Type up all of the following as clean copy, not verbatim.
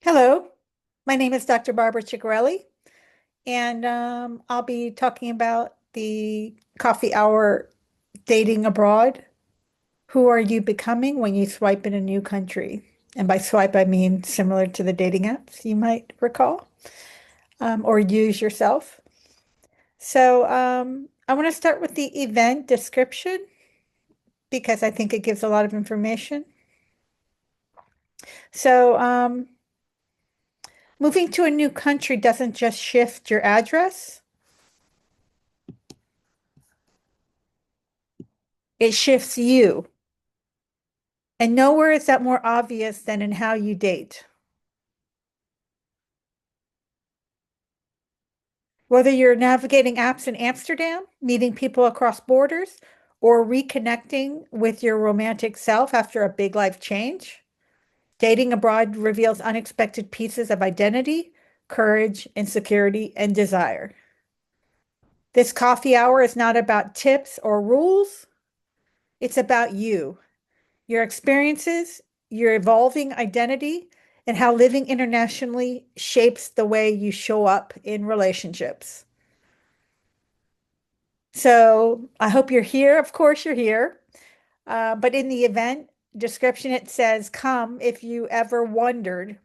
Hello, my name is Dr. Barbara Ciccarelli, and I'll be talking about the coffee hour dating abroad. Who are you becoming when you swipe in a new country? And by swipe, I mean similar to the dating apps you might recall or use yourself. I want to start with the event description because I think it gives a lot of information. So, um, Moving to a new country doesn't just shift your address. It shifts you. And nowhere is that more obvious than in how you date. Whether you're navigating apps in Amsterdam, meeting people across borders, or reconnecting with your romantic self after a big life change, dating abroad reveals unexpected pieces of identity, courage, insecurity, and desire. This coffee hour is not about tips or rules, it's about you, your experiences, your evolving identity, and how living internationally shapes the way you show up in relationships. So I hope you're here. Of course, you're here. But in the event description, it says, come if you ever wondered,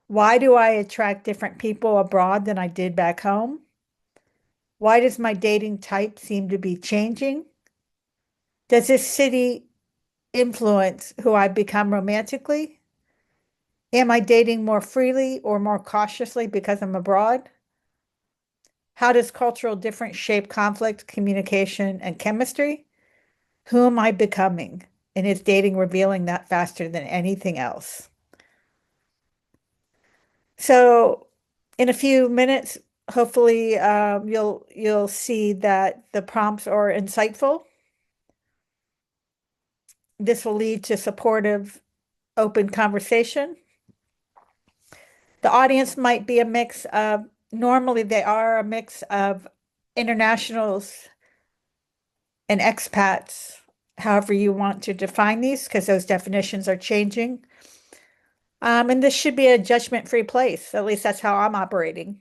why do I attract different people abroad than I did back home? Why does my dating type seem to be changing? Does this city influence who I become romantically? Am I dating more freely or more cautiously because I'm abroad? How does cultural difference shape conflict, communication, and chemistry? Who am I becoming? And is dating revealing that faster than anything else? So, in a few minutes, hopefully, you'll see that the prompts are insightful. This will lead to supportive, open conversation. The audience might be a mix of, normally they are a mix of internationals and expats, however you want to define these, because those definitions are changing. And this should be a judgment-free place. At least that's how I'm operating.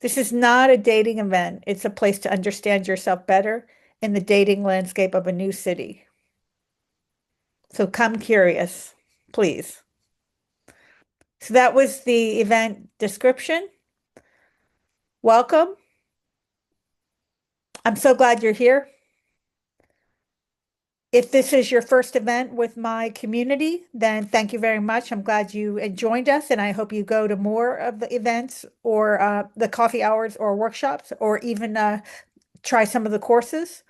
This is not a dating event. It's a place to understand yourself better in the dating landscape of a new city. So come curious, please. So that was the event description. Welcome. I'm so glad you're here. If this is your first event with my community, then thank you very much. I'm glad you joined us, and I hope you go to more of the events or the coffee hours or workshops, or even try some of the courses.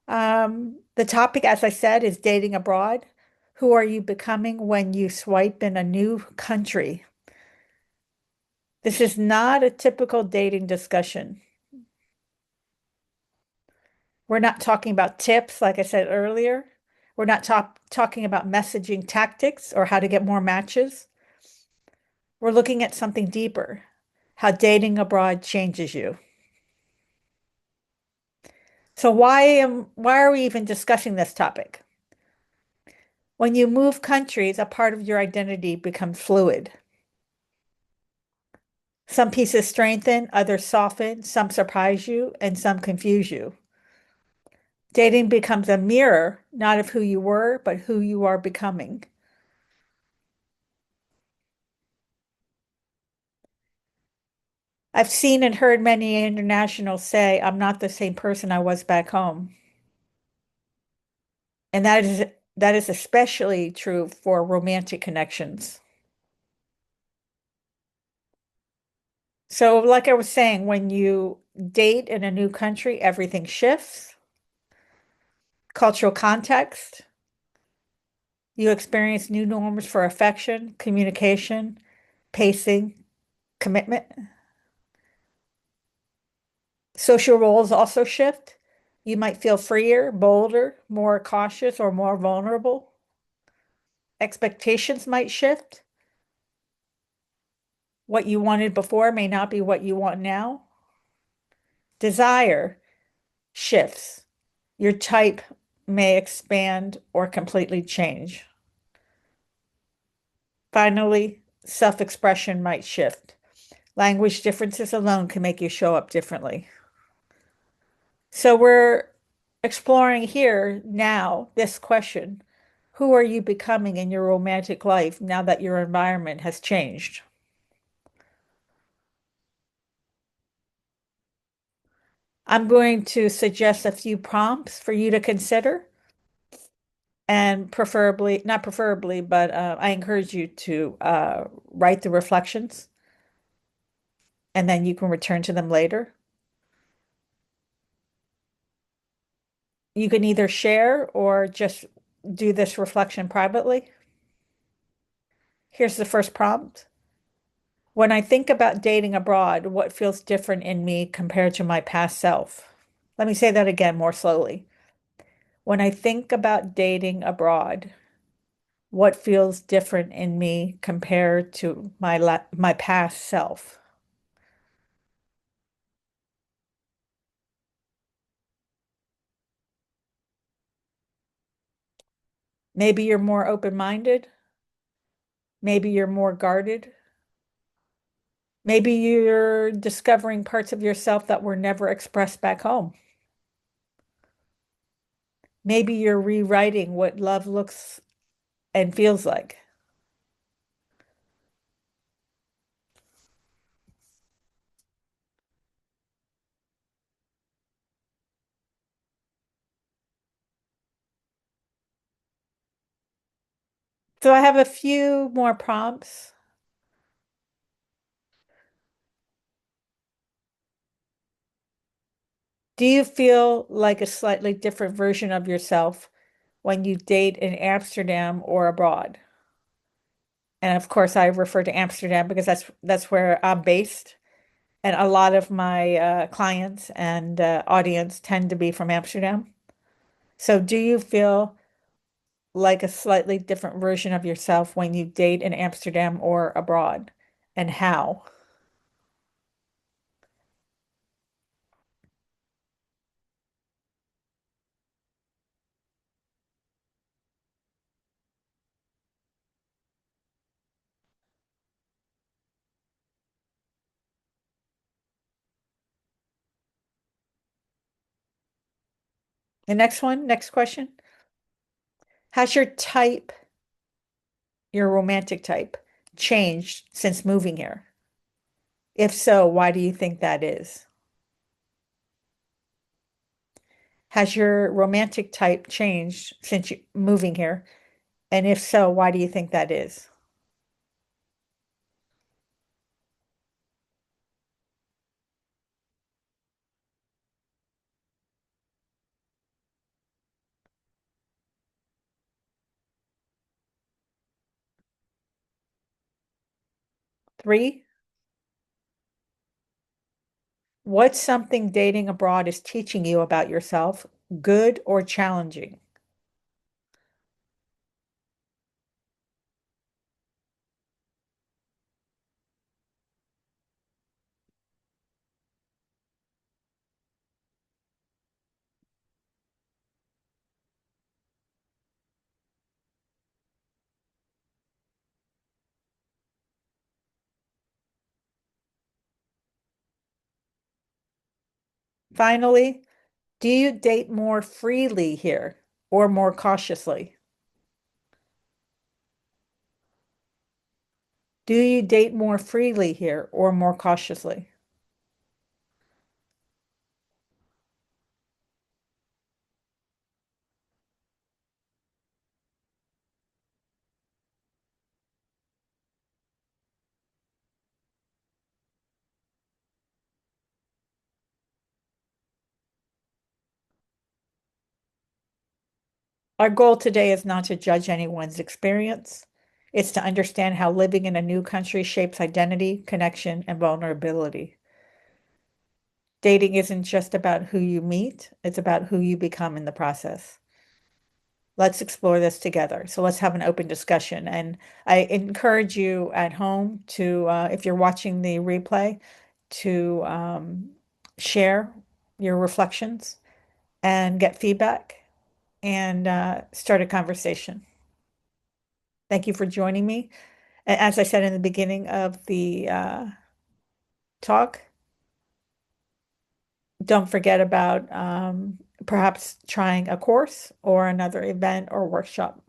The topic, as I said, is dating abroad. Who are you becoming when you swipe in a new country? This is not a typical dating discussion. We're not talking about tips, like I said earlier. We're not talking about messaging tactics or how to get more matches. We're looking at something deeper, how dating abroad changes you. So why are we even discussing this topic? When you move countries, a part of your identity becomes fluid. Some pieces strengthen, others soften, some surprise you, and some confuse you. Dating becomes a mirror, not of who you were, but who you are becoming. I've seen and heard many internationals say, I'm not the same person I was back home. And that is especially true for romantic connections. So, like I was saying, when you date in a new country, everything shifts. Cultural context, you experience new norms for affection, communication, pacing, commitment. Social roles also shift. You might feel freer, bolder, more cautious, or more vulnerable. Expectations might shift. What you wanted before may not be what you want now. Desire shifts. Your type may expand or completely change. Finally, self-expression might shift. Language differences alone can make you show up differently. So we're exploring here now this question. Who are you becoming in your romantic life now that your environment has changed? I'm going to suggest a few prompts for you to consider, and preferably, not preferably, but I encourage you to write the reflections and then you can return to them later. You can either share or just do this reflection privately. Here's the first prompt. When I think about dating abroad, what feels different in me compared to my past self? Let me say that again more slowly. When I think about dating abroad, what feels different in me compared to my past self? Maybe you're more open-minded. Maybe you're more guarded. Maybe you're discovering parts of yourself that were never expressed back home. Maybe you're rewriting what love looks and feels like. So I have a few more prompts. Do you feel like a slightly different version of yourself when you date in Amsterdam or abroad? And of course, I refer to Amsterdam because that's where I'm based, and a lot of my clients and audience tend to be from Amsterdam. So, do you feel like a slightly different version of yourself when you date in Amsterdam or abroad, and how? Next question. Has your type, your romantic type, changed since moving here? If so, why do you think that is? Has your romantic type changed since you moving here? And if so, why do you think that is? 3, what's something dating abroad is teaching you about yourself, good or challenging? Finally, do you date more freely here or more cautiously? Do you date more freely here or more cautiously? Our goal today is not to judge anyone's experience. It's to understand how living in a new country shapes identity, connection, and vulnerability. Dating isn't just about who you meet, it's about who you become in the process. Let's explore this together. So let's have an open discussion. And I encourage you at home to, if you're watching the replay, to share your reflections and get feedback and start a conversation. Thank you for joining me. As I said in the beginning of the talk, don't forget about perhaps trying a course or another event or workshop.